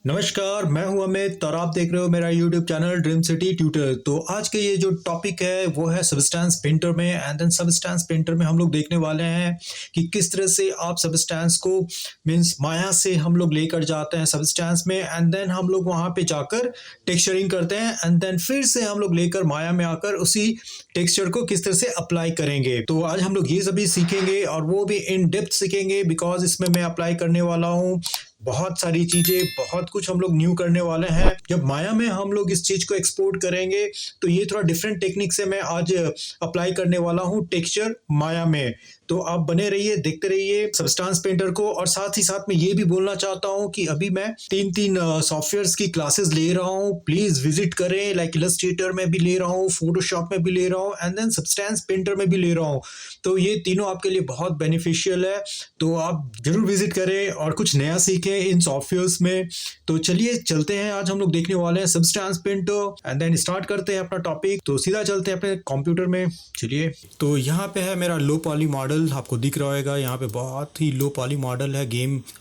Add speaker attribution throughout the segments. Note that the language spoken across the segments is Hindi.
Speaker 1: नमस्कार, मैं हूं अमित और आप देख रहे हो मेरा YouTube channel dream city tutor. तो आज के ये जो टॉपिक है वो है सबस्टेंस पेंटर में। एंड देन सबस्टेंस पेंटर में हम लोग देखने वाले हैं कि किस तरह से आप सबस्टेंस को मीन्स माया से हम लोग लेकर जाते हैं सबस्टेंस में, एंड देन हम लोग वहां पे जाकर टेक्सचरिंग करते हैं, एंड देन फिर से हम लोग लेकर माया में आकर उसी टेक्सचर को किस तरह से अप्लाई करेंगे। तो आज हम लोग ये सभी सीखेंगे और वो भी इन डेप्थ सीखेंगे, बिकॉज इसमें मैं अप्लाई करने वाला हूँ बहुत सारी चीजें, बहुत कुछ हम लोग न्यू करने वाले हैं। जब माया में हम लोग इस चीज को एक्सपोर्ट करेंगे तो ये थोड़ा डिफरेंट टेक्निक से मैं आज अप्लाई करने वाला हूँ टेक्सचर माया में। तो आप बने रहिए, देखते रहिए सबस्टेंस पेंटर को। और साथ ही साथ में ये भी बोलना चाहता हूँ कि अभी मैं तीन तीन सॉफ्टवेयर्स की क्लासेस ले रहा हूँ, प्लीज विजिट करें। लाइक इलस्ट्रेटर में भी ले रहा हूँ, फोटोशॉप में भी ले रहा हूँ, एंड देन सबस्टेंस पेंटर में भी ले रहा हूँ। तो ये तीनों आपके लिए बहुत बेनिफिशियल है, तो आप जरूर विजिट करें और कुछ नया सीखें इन सॉफ्टवेयर्स में। तो चलिए चलते हैं, आज हम लोग देखने वाले हैं substance painter, and then start करते हैं अपना टॉपिक। तो सीधा चलते हैं अपने कंप्यूटर में। चलिए, तो यहाँ पे है मेरा लो पॉली मॉडल, आपको दिख रहा होगा। यहाँ पे बहुत ही लो पॉली मॉडल है।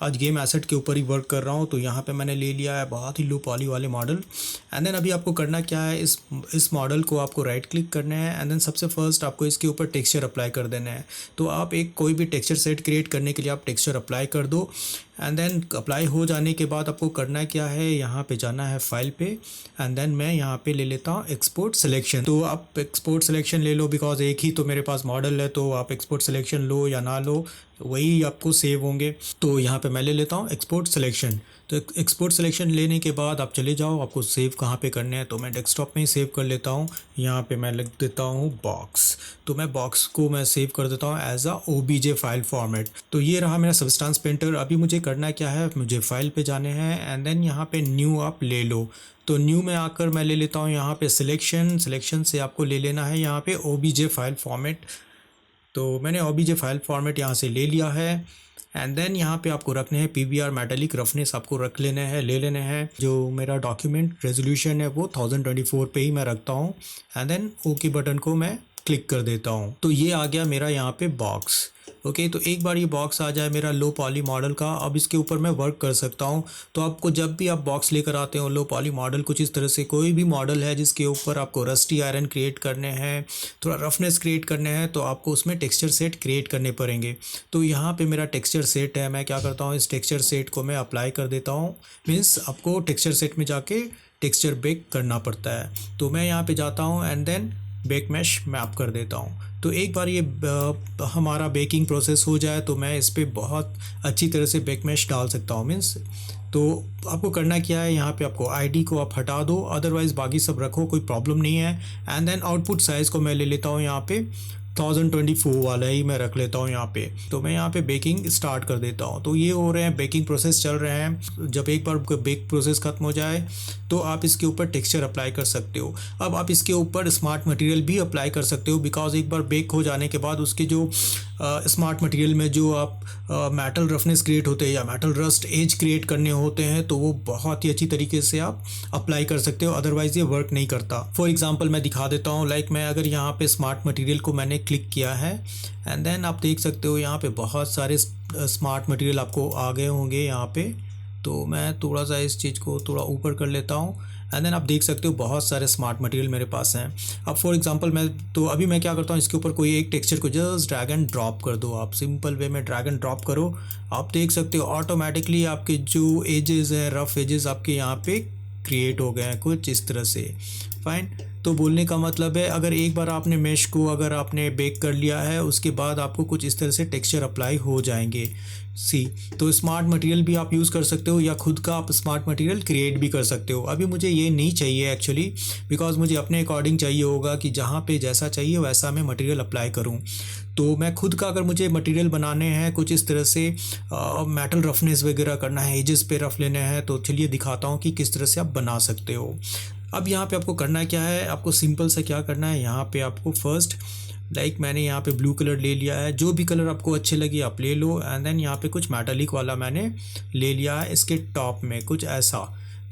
Speaker 1: आज गेम एसेट के ऊपर ही वर्क कर रहा हूँ, तो यहाँ पे मैंने ले लिया है बहुत ही लो पॉली वाले मॉडल। एंड देन अभी आपको करना क्या है, इस मॉडल को आपको राइट क्लिक करना है, एंड देन सबसे फर्स्ट आपको इसके ऊपर टेक्सचर अप्लाई कर देना है। तो आप कोई भी टेक्सचर सेट क्रिएट करने के लिए आप टेक्सचर अप्लाई कर दो। एंड देन अप्लाई हो जाने के बाद आपको करना क्या है, यहाँ पे जाना है फाइल पे, एंड देन मैं यहाँ पे ले लेता हूँ एक्सपोर्ट सिलेक्शन। तो आप एक्सपोर्ट सिलेक्शन ले लो, बिकॉज एक ही तो मेरे पास मॉडल है, तो आप एक्सपोर्ट सिलेक्शन लो या ना लो वही आपको सेव होंगे। तो यहाँ पे मैं ले लेता हूँ एक्सपोर्ट सिलेक्शन। तो एक्सपोर्ट सिलेक्शन लेने के बाद आप चले जाओ, आपको सेव कहाँ पे करने हैं, तो मैं डेस्कटॉप में ही सेव कर लेता हूँ। यहाँ पे मैं लिख देता हूँ बॉक्स। तो मैं बॉक्स को मैं सेव कर देता हूँ as a OBJ file format. तो ये रहा मेरा सबस्टेंस पेंटर। अभी मुझे करना क्या है, मुझे फाइल पे जाने हैं, एंड देन यहाँ पे न्यू आप ले लो। तो न्यू में आकर मैं ले लेता हूँ यहाँ पे सिलेक्शन से आपको ले लेना है यहाँ पे OBJ फाइल फॉर्मेट। तो मैंने OBJ फाइल फॉर्मेट यहाँ से ले लिया है, एंड देन यहाँ पे आपको रखने हैं PBR मेटालिक रफनेस, आपको रख लेने हैं, ले लेने हैं। जो मेरा डॉक्यूमेंट रेजोल्यूशन है वो 1024 पे ही मैं रखता हूँ, एंड देन ओके बटन को मैं क्लिक कर देता हूँ। तो ये आ गया मेरा यहाँ पे बॉक्स। ओके, तो एक बार ये बॉक्स आ जाए मेरा लो पॉली मॉडल का, अब इसके ऊपर मैं वर्क कर सकता हूँ। तो आपको जब भी आप बॉक्स लेकर आते हो लो पॉली मॉडल, कुछ इस तरह से कोई भी मॉडल है जिसके ऊपर आपको रस्टी आयरन क्रिएट करने हैं, थोड़ा रफनेस क्रिएट करने हैं, तो आपको उसमें टेक्सचर सेट क्रिएट करने पड़ेंगे। तो यहाँ पे मेरा टेक्सचर सेट है, मैं क्या करता हूँ, इस टेक्सचर सेट को मैं अप्लाई कर देता हूँ। मीन्स आपको टेक्सचर सेट में जाके टेक्सचर बेक करना पड़ता है। तो मैं यहाँ पे जाता हूँ, and then bake mesh map कर देता हूँ। तो एक बार ये हमारा बेकिंग प्रोसेस हो जाए तो मैं इस पर बहुत अच्छी तरह से बेक मैश डाल सकता हूँ। मीन्स तो आपको करना क्या है, यहाँ पे आपको ID को आप हटा दो, अदरवाइज़ बाकी सब रखो, कोई प्रॉब्लम नहीं है। एंड देन आउटपुट साइज़ को मैं ले लेता हूँ यहाँ पे 1024 वाला ही मैं रख लेता हूँ यहाँ पे। तो मैं यहाँ पे बेकिंग स्टार्ट कर देता हूँ। तो ये हो रहे हैं, बेकिंग प्रोसेस चल रहे हैं। जब एक बार बेक प्रोसेस खत्म हो जाए तो आप इसके ऊपर टेक्सचर अप्लाई कर सकते हो। अब आप इसके ऊपर स्मार्ट मटेरियल भी अप्लाई कर सकते हो, बिकॉज एक बार बेक हो जाने के बाद उसके जो स्मार्ट मटेरियल में जो आप मेटल रफनेस क्रिएट होते हैं या मेटल रस्ट एज क्रिएट करने होते हैं, तो वो बहुत ही अच्छी तरीके से आप अप्लाई कर सकते हो, अदरवाइज़ ये वर्क नहीं करता। फॉर एग्जांपल मैं दिखा देता हूँ। लाइक मैं अगर यहाँ पे स्मार्ट मटेरियल को मैंने क्लिक किया है, एंड देन आप देख सकते हो यहाँ पे बहुत सारे स्मार्ट मटेरियल आपको आ गए होंगे यहाँ पे। तो मैं थोड़ा सा इस चीज़ को थोड़ा ऊपर कर लेता हूँ, एंड देन आप देख सकते हो बहुत सारे स्मार्ट मटेरियल मेरे पास हैं। अब फॉर एग्जांपल अभी मैं क्या करता हूँ, इसके ऊपर कोई एक टेक्सचर को जस्ट ड्रैग एंड ड्रॉप कर दो। आप सिंपल वे में ड्रैग एंड ड्रॉप करो, आप देख सकते हो ऑटोमेटिकली आपके जो एजेस हैं, रफ एजेस आपके यहाँ पे क्रिएट हो गए हैं कुछ इस तरह से। फाइन। तो बोलने का मतलब है, अगर एक बार आपने मेश को अगर आपने बेक कर लिया है, उसके बाद आपको कुछ इस तरह से टेक्सचर अप्लाई हो जाएंगे। तो स्मार्ट मटेरियल भी आप यूज़ कर सकते हो, या खुद का आप स्मार्ट मटेरियल क्रिएट भी कर सकते हो। अभी मुझे ये नहीं चाहिए एक्चुअली, बिकॉज मुझे अपने अकॉर्डिंग चाहिए होगा कि जहाँ पे जैसा चाहिए वैसा मैं मटेरियल अप्लाई करूँ। तो मैं खुद का अगर मुझे मटेरियल बनाने हैं कुछ इस तरह से मेटल रफनेस वगैरह करना है, एजेस पे रफ लेने हैं, तो चलिए दिखाता हूँ कि किस तरह से आप बना सकते हो। अब यहाँ पे आपको करना क्या है, आपको सिंपल से क्या करना है, यहाँ पे आपको फर्स्ट मैंने यहाँ पे ब्लू कलर ले लिया है, जो भी कलर आपको अच्छे लगे आप ले लो। एंड देन यहाँ पे कुछ मेटालिक वाला मैंने ले लिया है इसके टॉप में कुछ ऐसा।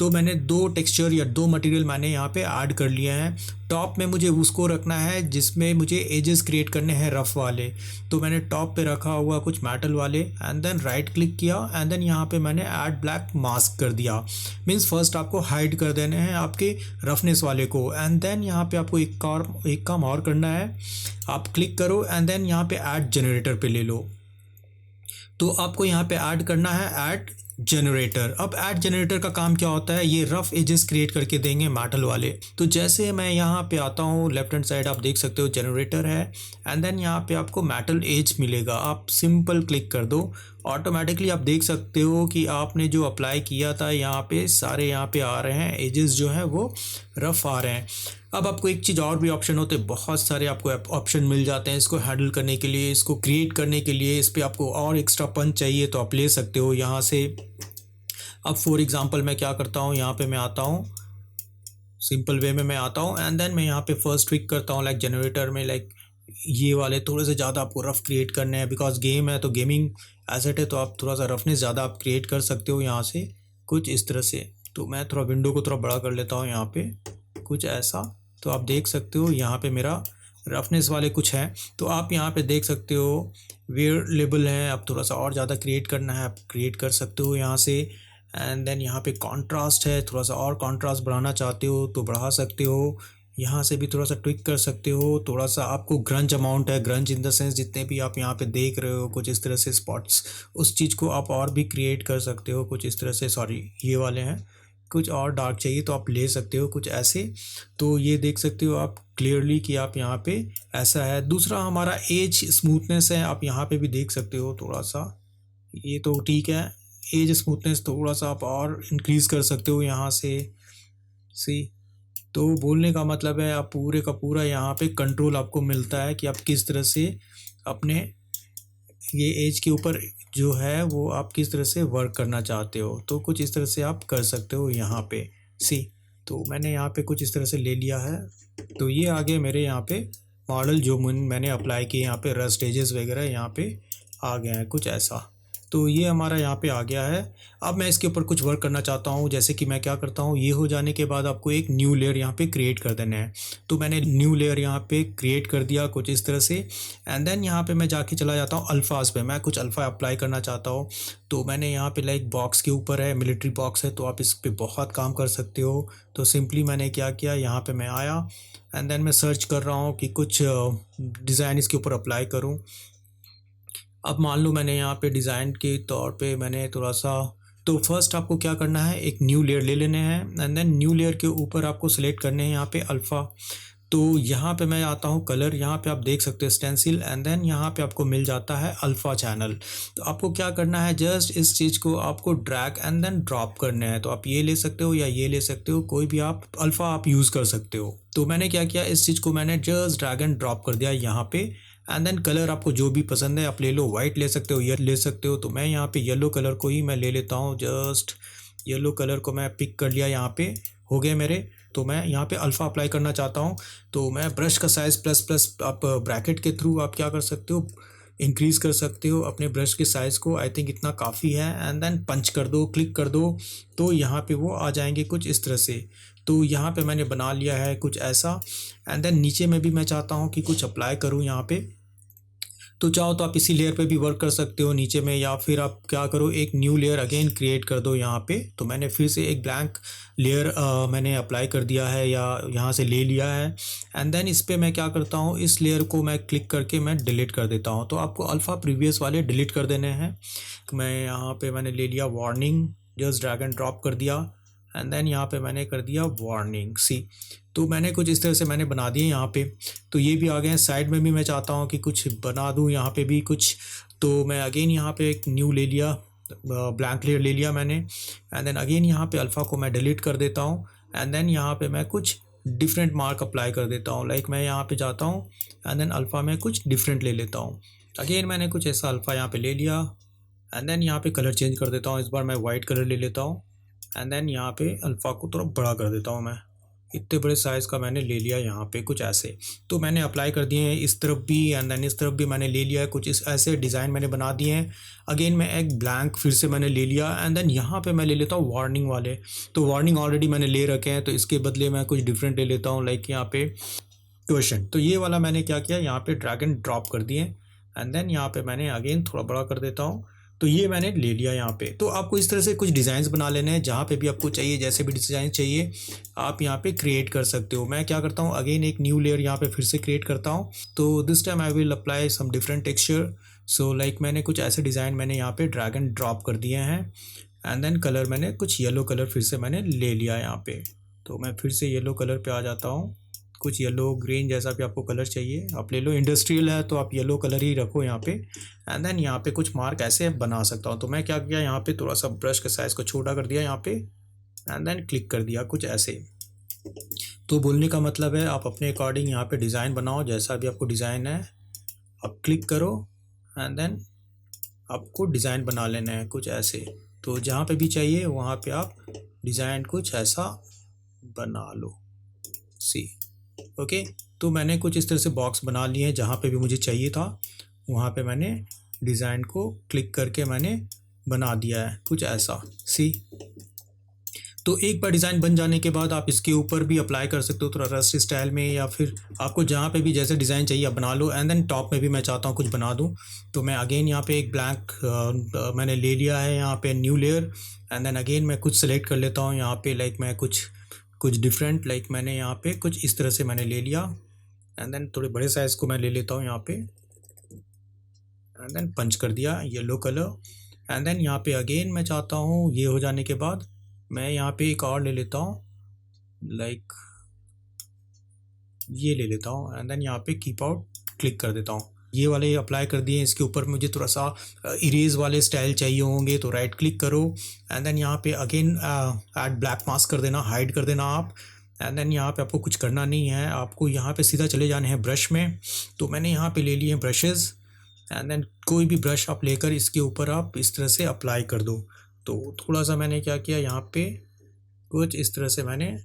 Speaker 1: तो मैंने 2 टेक्सचर या 2 मटेरियल मैंने यहाँ पे ऐड कर लिए हैं। टॉप में मुझे उसको रखना है जिसमें मुझे एजेस क्रिएट करने हैं रफ़ वाले, तो मैंने टॉप पे रखा हुआ कुछ मेटल वाले एंड देन राइट क्लिक किया एंड देन यहाँ पे मैंने ऐड ब्लैक मास्क कर दिया। मीन्स फर्स्ट आपको हाइड कर देने हैं आपके रफनेस वाले को एंड देन यहाँ पे आपको एक काम और करना है, आप क्लिक करो एंड देन यहाँ पे ऐड जनरेटर पे ले लो। तो आपको यहाँ पे ऐड करना है ऐड जनरेटर। अब ऐड जनरेटर का काम क्या होता है, ये रफ एजेस क्रिएट करके देंगे मेटल वाले। तो जैसे मैं यहाँ पे आता हूँ लेफ्ट हैंड साइड आप देख सकते हो जनरेटर है एंड देन यहाँ पे आपको मेटल एज मिलेगा, आप सिंपल क्लिक कर दो, ऑटोमेटिकली आप देख सकते हो कि आपने जो अप्लाई किया था यहाँ पे सारे यहाँ पे आ रहे हैं, एजेस जो है वो रफ आ रहे हैं। अब आपको एक चीज़ और भी ऑप्शन होते हैं, बहुत सारे आपको ऑप्शन मिल जाते हैं इसको हैंडल करने के लिए, इसको क्रिएट करने के लिए। इस पर आपको और एक्स्ट्रा पंच चाहिए तो आप ले सकते हो यहाँ से। अब फॉर एग्जांपल मैं क्या करता हूँ, यहाँ पे मैं आता हूँ सिंपल वे में मैं आता हूँ एंड देन मैं यहाँ पे फर्स्ट ट्रिक करता हूँ लाइक जनरेटर में, लाइक ये वाले थोड़े से ज़्यादा आपको रफ़ क्रिएट करने हैं बिकॉज गेम है तो गेमिंग एसेट है, तो आप थोड़ा सा रफनेस ज़्यादा आप क्रिएट कर सकते हो यहाँ से कुछ इस तरह से। तो मैं थोड़ा विंडो को थोड़ा बड़ा कर लेता हूँ यहाँ पे कुछ ऐसा, तो आप देख सकते हो यहाँ पे मेरा रफनेस वाले कुछ हैं। तो आप यहाँ पे देख सकते हो वेयर लेबल हैं, आप थोड़ा सा और ज़्यादा क्रिएट करना है आप क्रिएट कर सकते हो यहाँ से। एंड देन यहाँ पे कॉन्ट्रास्ट है, थोड़ा सा और कॉन्ट्रास्ट बढ़ाना चाहते हो तो बढ़ा सकते हो, यहाँ से भी थोड़ा सा ट्विक कर सकते हो। थोड़ा सा आपको ग्रंज अमाउंट है, ग्रंज इन द सेंस जितने भी आप यहाँ पे देख रहे हो कुछ इस तरह से स्पॉट्स, उस चीज़ को आप और भी क्रिएट कर सकते हो कुछ इस तरह से। सॉरी ये वाले हैं, कुछ और डार्क चाहिए तो आप ले सकते हो कुछ ऐसे। तो ये देख सकते हो आप क्लियरली कि आप यहाँ पे ऐसा है। दूसरा हमारा एज स्मूथनेस है, आप यहाँ पे भी देख सकते हो थोड़ा सा, ये तो ठीक है। एज स्मूथनेस थोड़ा सा आप और इंक्रीज़ कर सकते हो यहाँ से। सी तो बोलने का मतलब है आप पूरे का पूरा यहाँ पे कंट्रोल आपको मिलता है कि आप किस तरह से अपने ये एज के ऊपर जो है वो आप किस तरह से वर्क करना चाहते हो, तो कुछ इस तरह से आप कर सकते हो यहाँ पे। सी तो मैंने यहाँ पे कुछ इस तरह से ले लिया है, तो ये आगे मेरे यहाँ पे मॉडल जो मैंने अप्लाई किए यहाँ पे रस्ट एजेस वगैरह यहाँ पे आ गए हैं कुछ ऐसा। तो ये हमारा यहाँ पे आ गया है। अब मैं इसके ऊपर कुछ वर्क करना चाहता हूँ, जैसे कि मैं क्या करता हूँ, ये हो जाने के बाद आपको एक न्यू लेयर यहाँ पे क्रिएट कर देना है। तो मैंने न्यू लेयर यहाँ पे क्रिएट कर दिया कुछ इस तरह से एंड देन यहाँ पे मैं जाके चला जाता हूँ अल्फ़ाज पे, मैं कुछ अल्फ़ा अप्लाई करना चाहता हूँ। तो मैंने यहाँ पे लाइक बॉक्स के ऊपर है, मिलिट्री बॉक्स है, तो आप इस पर बहुत काम कर सकते हो। तो सिंपली मैंने क्या किया, यहाँ पर मैं आया एंड देन मैं सर्च कर रहा हूँ कि कुछ डिज़ाइन इसके ऊपर अप्लाई करूँ। अब मान लो मैंने यहाँ पे डिज़ाइन के तौर पे मैंने थोड़ा सा, तो फर्स्ट आपको क्या करना है, एक न्यू लेयर ले लेने हैं एंड देन न्यू लेयर के ऊपर आपको सेलेक्ट करने हैं यहाँ पे अल्फ़ा। तो यहाँ पे मैं आता हूँ कलर, यहाँ पे आप देख सकते हो स्टेंसिल एंड देन यहाँ पे आपको मिल जाता है अल्फ़ा चैनल। तो आपको क्या करना है, जस्ट इस चीज़ को आपको ड्रैग एंड देन ड्रॉप करना है। तो आप ये ले सकते हो या ये ले सकते हो, कोई भी आप अल्फ़ा आप यूज़ कर सकते हो। तो मैंने क्या किया, इस चीज़ को मैंने जस्ट ड्रैग एंड ड्रॉप कर दिया यहाँ पे एंड देन कलर आपको जो भी पसंद है आप ले लो, वाइट ले सकते हो, ये ले सकते हो। तो मैं यहाँ पे येलो कलर को ही मैं ले लेता हूँ, जस्ट येलो कलर को मैं पिक कर लिया, यहाँ पे हो गए मेरे। तो मैं यहाँ पे अल्फ़ा अप्लाई करना चाहता हूँ, तो मैं ब्रश का साइज़ प्लस प्लस आप ब्रैकेट के थ्रू आप क्या कर सकते हो, इंक्रीज़ कर सकते हो अपने ब्रश के साइज़ को। आई थिंक इतना काफ़ी है एंड देन पंच कर दो, क्लिक कर दो, तो यहाँ पे वो आ जाएंगे कुछ इस तरह से। तो यहाँ पे मैंने बना लिया है कुछ ऐसा एंड देन नीचे में भी मैं चाहता हूँ कि कुछ अप्लाई करूँ यहाँ पे। तो चाहो तो आप इसी लेयर पे भी वर्क कर सकते हो नीचे में, या फिर आप क्या करो, एक न्यू लेयर अगेन क्रिएट कर दो यहाँ पे। तो मैंने फिर से एक ब्लैंक लेयर मैंने अप्लाई कर दिया है या यहाँ से ले लिया है एंड देन इस पे मैं क्या करता हूँ, इस लेयर को मैं क्लिक करके मैं डिलीट कर देता हूँ। तो आपको अल्फ़ा प्रीवियस वाले डिलीट कर देने हैं। मैं यहाँ पे मैंने ले लिया warning, just drag and drop कर दिया एंड देन यहाँ पे मैंने कर दिया वार्निंग। सी तो मैंने कुछ इस तरह से मैंने बना दिए यहाँ पे। तो ये भी आ गए हैं, साइड में भी मैं चाहता हूँ कि कुछ बना दूँ यहाँ पे भी कुछ। तो मैं अगेन यहाँ पे एक न्यू ले लिया, ब्लैंक लेयर ले लिया मैंने एंड देन अगेन यहाँ पे अल्फ़ा को मैं डिलीट कर देता हूँ एंड देन यहाँ पे मैं कुछ डिफरेंट मार्क अप्लाई कर देता हूँ। लाइक मैं यहाँ पे जाता हूँ एंड देन अल्फ़ा में कुछ डिफरेंट ले लेता हूँ। अगेन मैंने कुछ ऐसा अल्फ़ा यहाँ पे ले लिया एंड देन यहाँ पे कलर चेंज कर देता हूँ, इस बार मैं वाइट कलर ले लेता हूँ एंड देन यहाँ पे अल्फ़ा को थोड़ा बड़ा कर देता हूँ मैं। इतने बड़े साइज़ का मैंने ले लिया यहाँ पे कुछ ऐसे। तो मैंने अप्लाई कर दिए हैं इस तरफ भी एंड देन इस तरफ भी मैंने ले लिया है, कुछ इस ऐसे डिज़ाइन मैंने बना दिए हैं। अगेन मैं एक ब्लैंक फिर से मैंने ले लिया एंड देन यहाँ पे मैं ले लेता हूँ वार्निंग वाले। तो वार्निंग ऑलरेडी मैंने ले रखे हैं, तो इसके बदले मैं कुछ डिफरेंट ले लेता हूँ, लाइक यहाँ पे क्वेश्चन। तो ये वाला मैंने क्या किया, यहाँ पे ड्रैग एंड ड्रॉप कर दिए एंड देन यहाँ पे मैंने अगेन थोड़ा बड़ा कर देता हूँ। तो ये मैंने ले लिया यहाँ पे। तो आपको इस तरह से कुछ डिज़ाइंस बना लेने हैं, जहाँ पे भी आपको चाहिए, जैसे भी डिज़ाइन चाहिए आप यहाँ पे क्रिएट कर सकते हो। मैं क्या करता हूँ, अगेन एक न्यू लेयर यहाँ पे फिर से क्रिएट करता हूँ। तो this time I will apply some different texture. So like मैंने कुछ ऐसे डिज़ाइन मैंने यहाँ पे ड्रैग एंड ड्रॉप कर दिए हैं एंड देन कलर मैंने कुछ येलो कलर फिर से मैंने ले लिया यहाँ पे। तो मैं फिर से येलो कलर पे आ जाता हूँ। कुछ येलो ग्रीन जैसा भी आपको कलर चाहिए आप ले लो, इंडस्ट्रियल है तो आप येलो कलर ही रखो यहाँ पे। एंड देन यहाँ पे कुछ मार्क ऐसे बना सकता हूँ। तो मैं क्या किया, यहाँ पे थोड़ा सा ब्रश के साइज़ को छोटा कर दिया यहाँ पे एंड देन क्लिक कर दिया कुछ ऐसे। तो बोलने का मतलब है आप अपने अकॉर्डिंग यहाँ पे डिज़ाइन बनाओ, जैसा भी आपको डिज़ाइन है आप क्लिक करो एंड देन आपको डिज़ाइन बना लेना है कुछ ऐसे। तो जहाँ पे भी चाहिए वहाँ पे आप डिज़ाइन कुछ ऐसा बना लो, सी ओके। तो मैंने कुछ इस तरह से बॉक्स बना लिए हैं, जहाँ पे भी मुझे चाहिए था वहाँ पे मैंने डिज़ाइन को क्लिक करके मैंने बना दिया है कुछ ऐसा, सी। तो एक बार डिज़ाइन बन जाने के बाद आप इसके ऊपर भी अप्लाई कर सकते हो थोड़ा रस्ट स्टाइल में, या फिर आपको जहाँ पे भी जैसे डिज़ाइन चाहिए आप बना लो। एंड देन टॉप में भी मैं चाहता हूँ कुछ बना दूँ, तो मैं अगेन यहाँ पे एक ब्लैंक मैंने ले लिया है यहाँ पे new layer and then again मैं कुछ सेलेक्ट कर लेता हूँ यहाँ पे, लाइक मैं कुछ डिफरेंट, लाइक मैंने यहाँ पे कुछ इस तरह से मैंने ले लिया एंड देन थोड़े बड़े साइज़ को मैं ले लेता हूँ यहाँ पे एंड देन पंच कर दिया येलो कलर। एंड देन यहाँ पे अगेन मैं चाहता हूँ ये हो जाने के बाद मैं यहाँ पे एक और ले लेता हूँ, लाइक ये ले लेता हूँ एंड देन यहाँ पे कीप आउट क्लिक कर देता हूँ। ये वाले अप्लाई कर दिए। इसके ऊपर मुझे थोड़ा सा इरेज वाले स्टाइल चाहिए होंगे तो राइट क्लिक करो एंड देन यहाँ पे अगेन ऐड ब्लैक मास्क कर देना, हाइड कर देना आप। एंड देन यहाँ पे आपको कुछ करना नहीं है, आपको यहाँ पे सीधा चले जाने हैं ब्रश में। तो मैंने यहाँ पे ले लिए हैं ब्रशेज़ एंड देन कोई भी ब्रश आप लेकर इसके ऊपर आप इस तरह से अप्लाई कर दो। तो थोड़ा सा मैंने क्या किया, यहाँ पे कुछ इस तरह से मैंने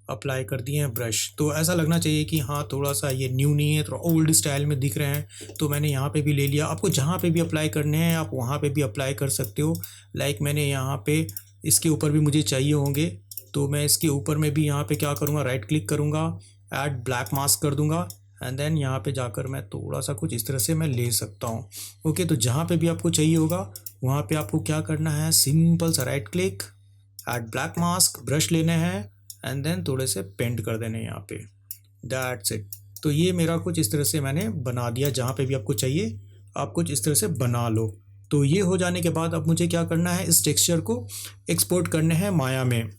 Speaker 1: अप्लाई कर दिए हैं ब्रश। तो ऐसा लगना चाहिए कि हाँ थोड़ा सा ये न्यू नहीं है, थोड़ा ओल्ड स्टाइल में दिख रहे हैं। तो मैंने यहाँ पे भी ले लिया। आपको जहाँ पे भी अप्लाई करने हैं आप वहाँ पे भी अप्लाई कर सकते हो। लाइक मैंने यहाँ पे इसके ऊपर भी मुझे चाहिए होंगे, तो मैं इसके ऊपर में भी यहाँ पे क्या करूँगा, राइट क्लिक करूँगा, ऐड ब्लैक मास्क कर दूँगा एंड देन यहाँ पे जाकर मैं थोड़ा सा कुछ इस तरह से मैं ले सकता हूँ। ओके, तो जहाँ पे भी आपको चाहिए होगा वहाँ पे आपको क्या करना है, सिंपल सा right click, add black mask, brush लेने हैं एंड देन थोड़े से पेंट कर देने हैं यहाँ पे, दैट्स इट। तो ये मेरा कुछ इस तरह से मैंने बना दिया। जहाँ पे भी आपको चाहिए आप कुछ इस तरह से बना लो। तो ये हो जाने के बाद अब मुझे क्या करना है, इस टेक्सचर को एक्सपोर्ट करने हैं माया में।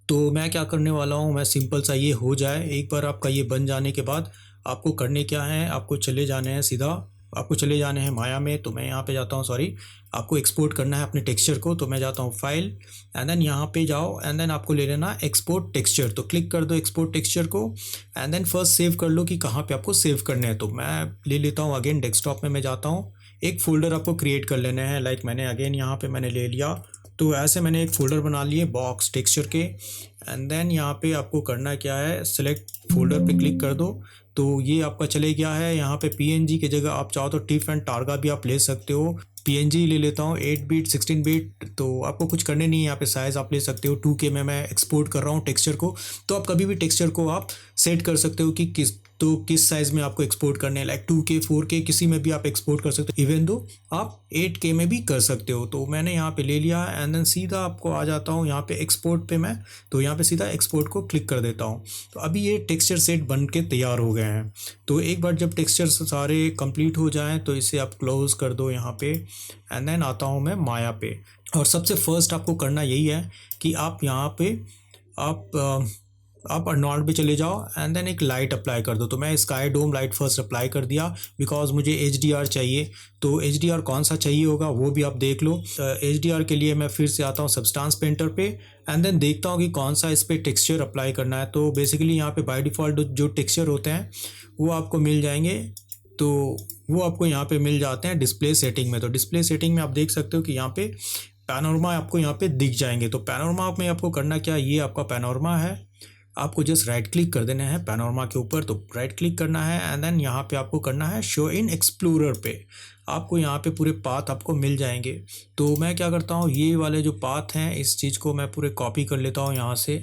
Speaker 1: तो मैं क्या करने वाला हूँ, मैं सिंपल सा ये हो जाए एक बार आपका ये बन जाने के बाद आपको करने क्या है, आपको चले जाने हैं सीधा, आपको चले जाने हैं माया में। तो मैं यहाँ पे जाता हूँ, सॉरी, आपको एक्सपोर्ट करना है अपने टेक्सचर को। तो मैं जाता हूँ फाइल एंड देन यहाँ पे जाओ एंड देन आपको ले लेना एक्सपोर्ट टेक्सचर। तो क्लिक कर दो एक्सपोर्ट टेक्सचर को एंड देन फर्स्ट सेव कर लो कि कहाँ पे आपको सेव करने हैं। तो मैं ले लेता हूँ अगेन डेस्कटॉप में मैं जाता हूँ, एक फ़ोल्डर आपको क्रिएट कर लेना है। लाइक मैंने अगेन यहाँ पे मैंने ले लिया, तो ऐसे मैंने एक फ़ोल्डर बना लिए बॉक्स टेक्सचर के। एंड देन यहाँ पे आपको करना क्या है, सेलेक्ट फोल्डर पे क्लिक कर दो। तो ये आपका चले गया है। यहाँ पे पीएनजी की जगह आप चाहो तो टिफ एंड टारगा भी आप ले सकते हो। पीएनजी ले लेता हूँ 8 बिट 16 बिट। तो आपको कुछ करने नहीं है, यहाँ पे साइज़ आप ले सकते हो 2K में मैं एक्सपोर्ट कर रहा हूँ टेक्सचर को। तो आप कभी भी टेक्सचर को आप सेट कर सकते हो कि किस साइज़ में आपको एक्सपोर्ट करने हैं, लाइक 2K 4K किसी में भी आप एक्सपोर्ट कर सकते हो, इवन दो आप 8K में भी कर सकते हो। तो मैंने यहाँ पे ले लिया एंड देन सीधा आपको आ जाता हूँ यहाँ पे एक्सपोर्ट पे मैं। तो यहाँ पे सीधा एक्सपोर्ट को क्लिक कर देता हूँ। तो अभी ये टेक्सचर सेट बन के तैयार हो गए हैं। तो एक बार जब टेक्सचर सारे कंप्लीट हो जाएं तो इसे आप क्लोज़ कर दो यहाँ पे एंड देन आता हूँ मैं माया पे। और सबसे फर्स्ट आपको करना यही है कि आप यहाँ पे आप अर्नॉल्ड पे चले जाओ एंड देन एक लाइट अप्लाई कर दो। तो मैं स्काई डोम लाइट फर्स्ट अप्लाई कर दिया बिकॉज मुझे HDR चाहिए। तो HDR कौन सा चाहिए होगा वो भी आप देख लो। HDR के लिए मैं फिर से आता हूँ सब्सटेंस पेंटर पे एंड देन देखता हूँ कि कौन सा इस पर टेक्सचर अप्लाई करना है। तो बेसिकली यहाँ पे बाय डिफ़ॉल्ट जो टेक्सचर होते हैं वो आपको मिल जाएंगे। तो वो आपको यहाँ पे मिल जाते हैं डिस्प्ले सेटिंग में। तो डिस्प्ले सेटिंग में आप देख सकते हो कि यहाँ पे पैनोरमा आपको यहाँ पे दिख जाएंगे। तो पैनोरमा में आपको करना क्या, ये आपका पैनोरमा है आपको जस्ट राइट क्लिक कर देना है पैनोरमा के ऊपर, तो राइट क्लिक करना है एंड देन यहाँ पे आपको करना है शो इन एक्सप्लोरर पे। आपको यहाँ पे पूरे पाथ आपको मिल जाएंगे। तो मैं क्या करता हूँ, ये वाले जो पाथ हैं इस चीज़ को मैं पूरे कॉपी कर लेता हूँ यहाँ से।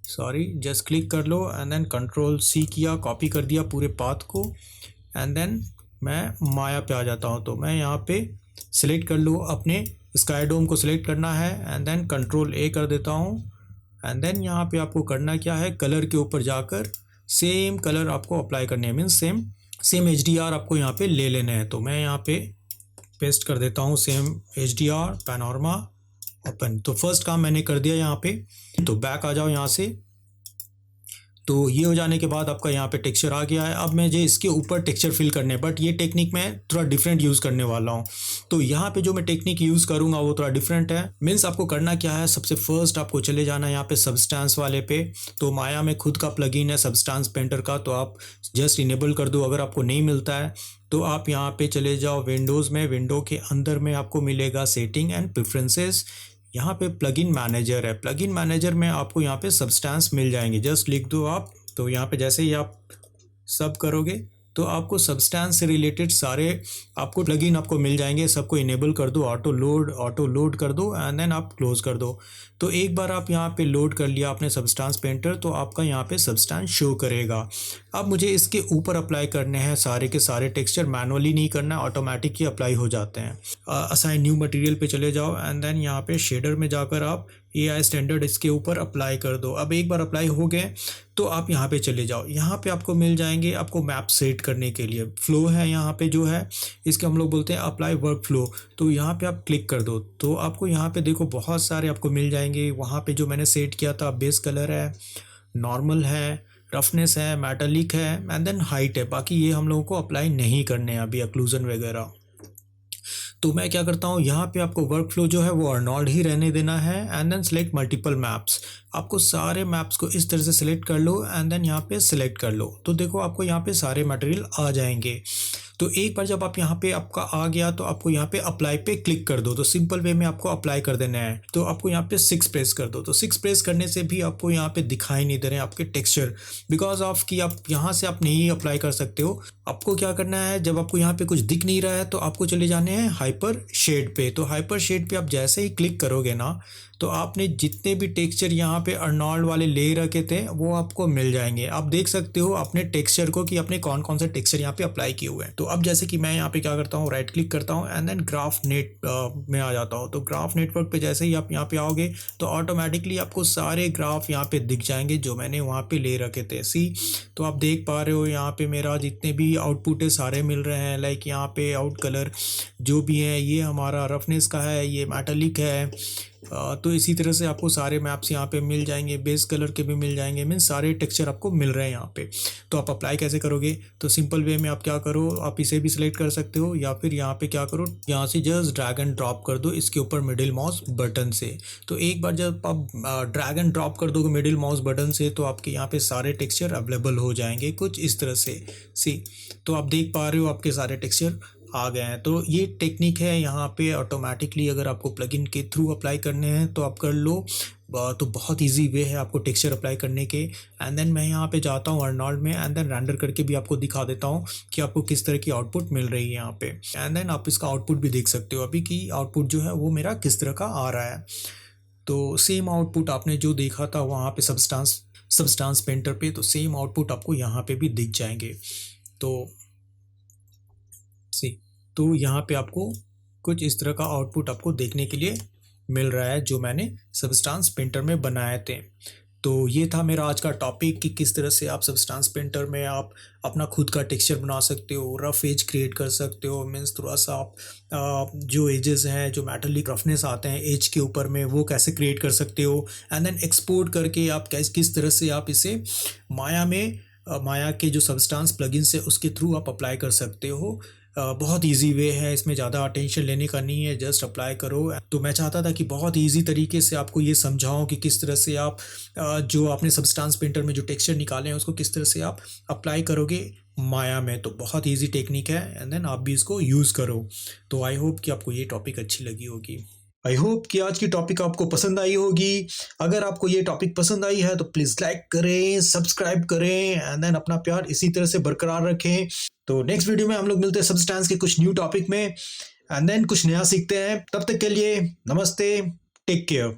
Speaker 1: सॉरी, जस्ट क्लिक कर लो एंड देन कंट्रोल सी किया, कॉपी कर दिया पूरे पाथ को एंड देन मैं माया पे आ जाता हूँ। तो मैं यहाँ पे सिलेक्ट कर लो, अपने स्काई डोम को सिलेक्ट करना है एंड देन कंट्रोल ए कर देता हूँ एंड देन यहाँ पे आपको करना क्या है, कलर के ऊपर जाकर सेम कलर आपको अप्लाई करने हैं, मीन्स सेम HDR आपको यहाँ पे ले लेने हैं। तो मैं यहाँ पे पेस्ट कर देता हूँ सेम HDR पैनोरमा ओपन। तो फर्स्ट काम मैंने कर दिया यहाँ पे। तो बैक आ जाओ यहाँ से। तो ये हो जाने के बाद आपका यहाँ पे टेक्सचर आ गया है। अब मुझे इसके ऊपर टेक्सचर फिल करने हैं, बट ये टेक्निक मैं थोड़ा डिफरेंट यूज़ करने वाला हूँ। तो यहाँ पे जो मैं टेक्निक यूज़ करूँगा वो थोड़ा डिफरेंट है। मीन्स आपको करना क्या है, सबसे फर्स्ट आपको चले जाना है यहाँ पे सब्सटेंस वाले पे। तो माया में खुद का प्लगइन है सब्सटेंस पेंटर का, तो आप जस्ट इनेबल कर दो। अगर आपको नहीं मिलता है तो आप यहाँ पे चले जाओ विंडोज़ में, विंडो के अंदर में आपको मिलेगा सेटिंग एंड प्रेफरेंसेस। यहाँ पे प्लगइन मैनेजर है, प्लगइन मैनेजर में आपको यहाँ पे सब्सटेंस मिल जाएंगे, जस्ट लिख दो आप। तो यहाँ पे जैसे ही आप सब करोगे तो आपको सब्सटेंस से रिलेटेड सारे आपको प्लगइन आपको मिल जाएंगे। सबको इनेबल कर दो, ऑटो लोड कर दो एंड देन आप क्लोज कर दो। तो एक बार आप यहाँ पे लोड कर लिया आपने सब्सटेंस पेंटर, तो आपका यहाँ पे सब्सटेंस शो करेगा। अब मुझे इसके ऊपर अप्लाई करने हैं सारे के सारे टेक्सचर, मैनुअली नहीं करना है, ऑटोमेटिक ही अप्लाई हो जाते हैं। असाइन न्यू मटेरियल पे चले जाओ एंड देन यहाँ पे शेडर में जाकर आप AI स्टैंडर्ड इसके ऊपर अप्लाई कर दो। अब एक बार अप्लाई हो गए तो आप यहाँ पे चले जाओ, यहाँ पे आपको मिल जाएंगे आपको मैप सेट करने के लिए फ्लो है यहाँ पे जो है, इसके हम लोग बोलते हैं अप्लाई वर्क फ्लो। तो यहाँ पे आप क्लिक कर दो तो आपको यहाँ पे देखो बहुत सारे आपको मिल जाएंगे। वहाँ पे जो मैंने सेट किया था, बेस कलर है, नॉर्मल है, रफनेस है, मेटालिक है एंड देन हाइट है। बाकी ये हम लोगों को अप्लाई नहीं करने हैं अभी, एक्लूजन वगैरह। तो मैं क्या करता हूँ, यहाँ पे आपको वर्क फ्लो जो है वो अर्नोल्ड ही रहने देना है and then select multiple maps. आपको सारे मैप्स को इस तरह से सिलेक्ट कर लो एंड देन यहाँ पे सिलेक्ट कर लो। तो देखो आपको यहाँ पे सारे मटेरियल आ जाएंगे। तो एक बार जब आप यहाँ पे आपका आ गया तो आपको यहाँ पे अप्लाई पे क्लिक कर दो। तो सिंपल वे में आपको अप्लाई कर देना है। तो आपको यहाँ पे 6 प्रेस कर दो। तो 6 प्रेस करने से भी आपको यहाँ पे दिखाई नहीं दे रहे हैं आपके टेक्सचर, बिकॉज ऑफ कि आप यहाँ से आप नहीं अप्लाई कर सकते हो। आपको क्या करना है, जब आपको यहाँ पे कुछ दिख नहीं रहा है तो आपको चले जाने हैं हाइपर शेड पे। तो हाइपर शेड पे आप जैसे ही क्लिक करोगे ना, तो आपने जितने भी टेक्सचर यहाँ पे अर्नोल्ड वाले ले रखे थे वो आपको मिल जाएंगे। आप देख सकते हो अपने टेक्सचर को कि आपने कौन कौन से टेक्सचर यहाँ पे अप्लाई किए हुए हैं। तो अब जैसे कि मैं यहाँ पे क्या करता हूँ, राइट क्लिक करता हूँ एंड देन ग्राफ नेट में आ जाता हूँ। तो ग्राफ नेटवर्क पे जैसे ही आप यहाँ पे आओगे तो ऑटोमेटिकली आपको सारे ग्राफ यहाँ पे दिख जाएंगे जो मैंने वहाँ पे ले रखे थे। तो आप देख पा रहे हो यहाँ पे मेरा जितने भी आउटपुट है सारे मिल रहे हैं। लाइक यहाँ पे आउट कलर जो भी है ये हमारा रफनेस का है, ये मेटालिक है। तो इसी तरह से आपको सारे मैप्स यहाँ पे मिल जाएंगे, बेस कलर के भी मिल जाएंगे, मीन्स सारे टेक्सचर आपको मिल रहे हैं यहाँ पे। तो आप अप्लाई कैसे करोगे, तो सिंपल वे में आप क्या करो, आप इसे भी सिलेक्ट कर सकते हो या फिर यहाँ पे क्या करो, यहाँ से जस्ट ड्रैग एंड ड्रॉप कर दो इसके ऊपर मिडिल माउस बटन से। तो एक बार जब आप ड्रैग एंड ड्रॉप कर दोगे मिडिल माउस बटन से तो आपके यहाँ पे सारे टेक्सचर अवेलेबल हो जाएंगे कुछ इस तरह से। तो आप देख पा रहे हो आपके सारे टेक्सचर आ गए हैं। तो ये टेक्निक है यहाँ पे ऑटोमेटिकली अगर आपको प्लगइन के थ्रू अप्लाई करने हैं तो आप कर लो। तो बहुत इजी वे है आपको टेक्सचर अप्लाई करने के। एंड देन मैं यहाँ पे जाता हूँ अर्नोल्ड में एंड देन रेंडर करके भी आपको दिखा देता हूँ कि आपको किस तरह की आउटपुट मिल रही है यहाँ पे। एंड देन आप इसका आउटपुट भी देख सकते हो अभी की आउटपुट जो है वो मेरा किस तरह का आ रहा है। तो सेम आउटपुट आपने जो देखा था वहाँ पे सब्सटेंस पेंटर पे, तो सेम आउटपुट आपको यहाँ पे भी दिख जाएंगे। तो सी तो यहाँ पे आपको कुछ इस तरह का आउटपुट आपको देखने के लिए मिल रहा है जो मैंने सब्सटेंस पेंटर में बनाए थे। तो ये था मेरा आज का टॉपिक कि किस तरह से आप सब्सटेंस पेंटर में आप अपना खुद का टेक्सचर बना सकते हो, रफ एज क्रिएट कर सकते हो। मीन्स थोड़ा सा आप जो एजेस हैं, जो मेटालिक रफनेस आते हैं एज के ऊपर में, वो कैसे क्रिएट कर सकते हो। एंड देन एक्सपोर्ट करके आप किस तरह से आप इसे माया में माया के जो सब्सटेंस प्लगइन्स है उसके थ्रू आप अप्लाई कर सकते हो। बहुत इजी वे है, इसमें ज़्यादा अटेंशन लेने का नहीं है, जस्ट अप्लाई करो। तो मैं चाहता था कि बहुत इजी तरीके से आपको ये समझाऊं कि किस तरह से आप जो आपने सब्सटेंस पेंटर में जो टेक्सचर निकाले हैं उसको किस तरह से आप अप्लाई करोगे माया में। तो बहुत इजी टेक्निक है एंड देन आप भी इसको यूज़ करो। तो आई होप कि आपको ये टॉपिक अच्छी लगी होगी। आई होप कि आज की टॉपिक आपको पसंद आई होगी। अगर आपको ये टॉपिक पसंद आई है तो प्लीज़ लाइक करें, सब्सक्राइब करें एंड देन अपना प्यार इसी तरह से बरकरार रखें। तो नेक्स्ट वीडियो में हम लोग मिलते हैं सब्सटेंस के कुछ न्यू टॉपिक में एंड देन कुछ नया सीखते हैं। तब तक के लिए नमस्ते, टेक केयर।